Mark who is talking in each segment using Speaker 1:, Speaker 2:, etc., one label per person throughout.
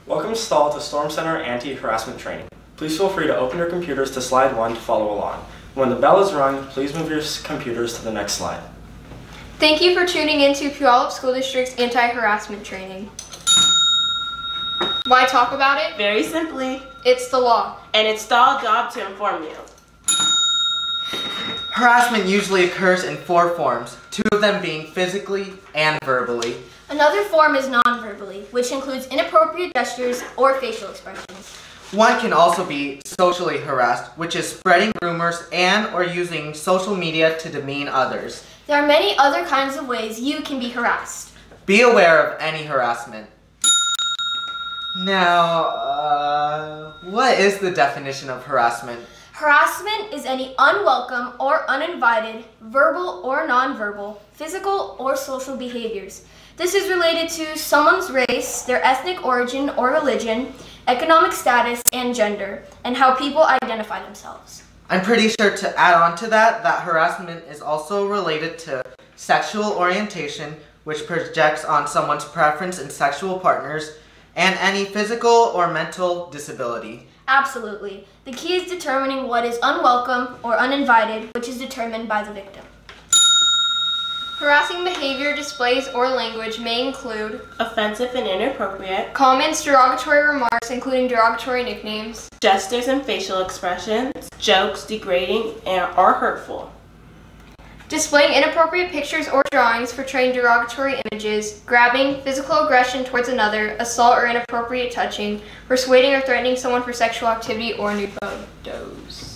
Speaker 1: Welcome Stall to Storm Center Anti-Harassment Training. Please feel free to open your computers to slide 1 to follow along. When the bell is rung, please move your computers to the next slide.
Speaker 2: Thank you for tuning in to Puyallup School District's anti-harassment training. Why talk about it?
Speaker 3: Very simply.
Speaker 2: It's the law.
Speaker 3: And it's our job to inform you.
Speaker 4: Harassment usually occurs in 4 forms, 2 of them being physically and verbally.
Speaker 5: Another form is non-verbally, which includes inappropriate gestures or facial expressions.
Speaker 4: One can also be socially harassed, which is spreading rumors and or using social media to demean others.
Speaker 5: There are many other kinds of ways you can be harassed.
Speaker 4: Be aware of any harassment. Now, what is the definition of harassment?
Speaker 5: Harassment is any unwelcome or uninvited, verbal or nonverbal, physical or social behaviors. This is related to someone's race, their ethnic origin or religion, economic status, and gender, and how people identify themselves.
Speaker 4: I'm pretty sure to add on to that harassment is also related to sexual orientation, which projects on someone's preference in sexual partners, and any physical or mental disability.
Speaker 5: Absolutely. The key is determining what is unwelcome or uninvited, which is determined by the victim.
Speaker 2: Harassing behavior, displays, or language may include
Speaker 3: offensive and inappropriate,
Speaker 2: comments, derogatory remarks, including derogatory nicknames,
Speaker 3: gestures and facial expressions, jokes, degrading, or hurtful.
Speaker 2: Displaying inappropriate pictures or drawings, portraying derogatory images, grabbing, physical aggression towards another, assault or inappropriate touching, persuading or threatening someone for sexual activity or nude photos.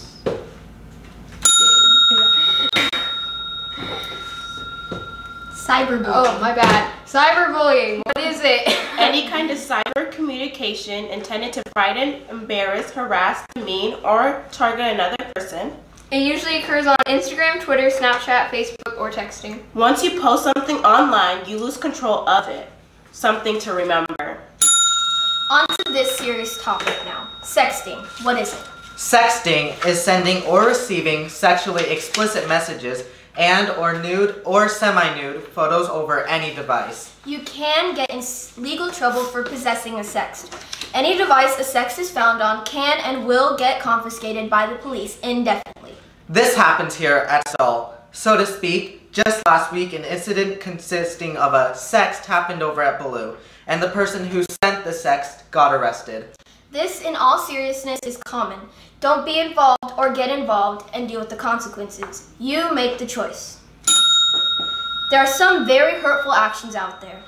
Speaker 5: Cyberbullying.
Speaker 2: Oh, my bad. Cyberbullying. What is it?
Speaker 3: Any kind of cyber communication intended to frighten, embarrass, harass, demean, or target another person.
Speaker 2: It usually occurs on Instagram, Twitter, Snapchat, Facebook, or texting.
Speaker 3: Once you post something online, you lose control of it. Something to remember.
Speaker 5: On to this serious topic now. Sexting. What is it?
Speaker 4: Sexting is sending or receiving sexually explicit messages and or nude or semi-nude photos over any device.
Speaker 5: You can get in legal trouble for possessing a sext. Any device a sext is found on can and will get confiscated by the police indefinitely.
Speaker 4: This happens here at Stall. So to speak, just last week an incident consisting of a sext happened over at Baloo, and the person who sent the sext got arrested.
Speaker 5: This, in all seriousness, is common. Don't be involved or get involved and deal with the consequences. You make the choice. There are some very hurtful actions out there.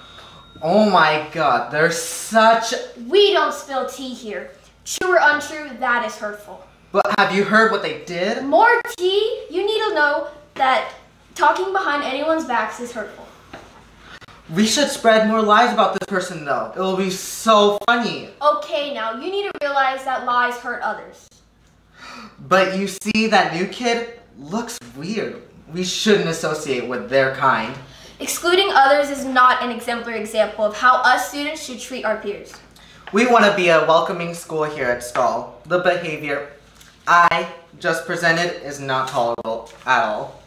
Speaker 4: Oh my god, there's such...
Speaker 5: We don't spill tea here. True or untrue, that is hurtful.
Speaker 4: But have you heard what they did?
Speaker 5: More tea? You need to know that talking behind anyone's backs is hurtful.
Speaker 4: We should spread more lies about this person though. It will be so funny.
Speaker 5: Okay, now you need to realize that lies hurt others.
Speaker 4: But you see, that new kid looks weird. We shouldn't associate with their kind.
Speaker 5: Excluding others is not an exemplary example of how us students should treat our peers.
Speaker 4: We want to be a welcoming school here at Stall. The behavior I just presented is not tolerable at all.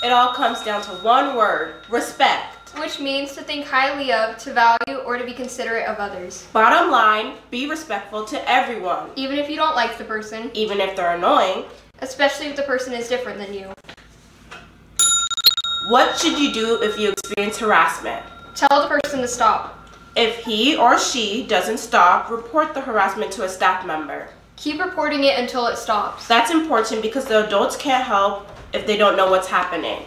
Speaker 3: It all comes down to one word: respect.
Speaker 2: Which means to think highly of, to value, or to be considerate of others.
Speaker 3: Bottom line, be respectful to everyone.
Speaker 2: Even if you don't like the person.
Speaker 3: Even if they're annoying.
Speaker 2: Especially if the person is different than you.
Speaker 3: What should you do if you experience harassment?
Speaker 2: Tell the person to stop.
Speaker 3: If he or she doesn't stop, report the harassment to a staff member.
Speaker 2: Keep reporting it until it stops.
Speaker 3: That's important because the adults can't help if they don't know what's happening.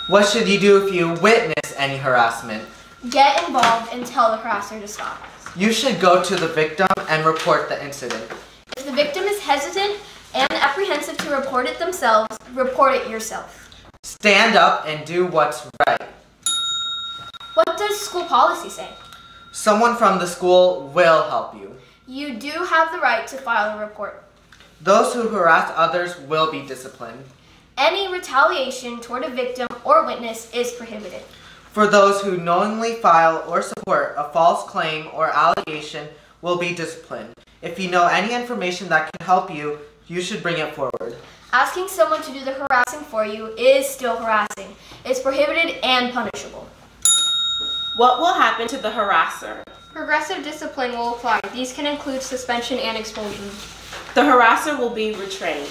Speaker 4: What should you do if you witness any harassment?
Speaker 5: Get involved and tell the harasser to stop.
Speaker 4: You should go to the victim and report the incident.
Speaker 5: If the victim is hesitant and apprehensive to report it themselves, report it yourself.
Speaker 4: Stand up and do what's right.
Speaker 5: What does school policy say?
Speaker 4: Someone from the school will help you.
Speaker 5: You do have the right to file a report.
Speaker 4: Those who harass others will be disciplined.
Speaker 5: Any retaliation toward a victim or witness is prohibited.
Speaker 4: For those who knowingly file or support a false claim or allegation will be disciplined. If you know any information that can help you, you should bring it forward.
Speaker 5: Asking someone to do the harassing for you is still harassing. It's prohibited and punishable.
Speaker 3: What will happen to the harasser?
Speaker 2: Progressive discipline will apply. These can include suspension and expulsion.
Speaker 3: The harasser will be retrained.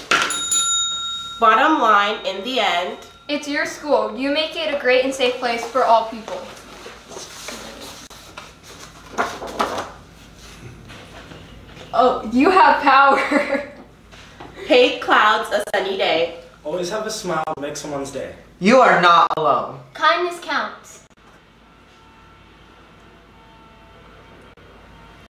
Speaker 3: Bottom line, in the end,
Speaker 2: It's your school. You make it a great and safe place for all people. Oh, you have power.
Speaker 3: hate clouds a sunny day.
Speaker 1: Always have a smile to make someone's day.
Speaker 4: You are not alone.
Speaker 5: Kindness counts.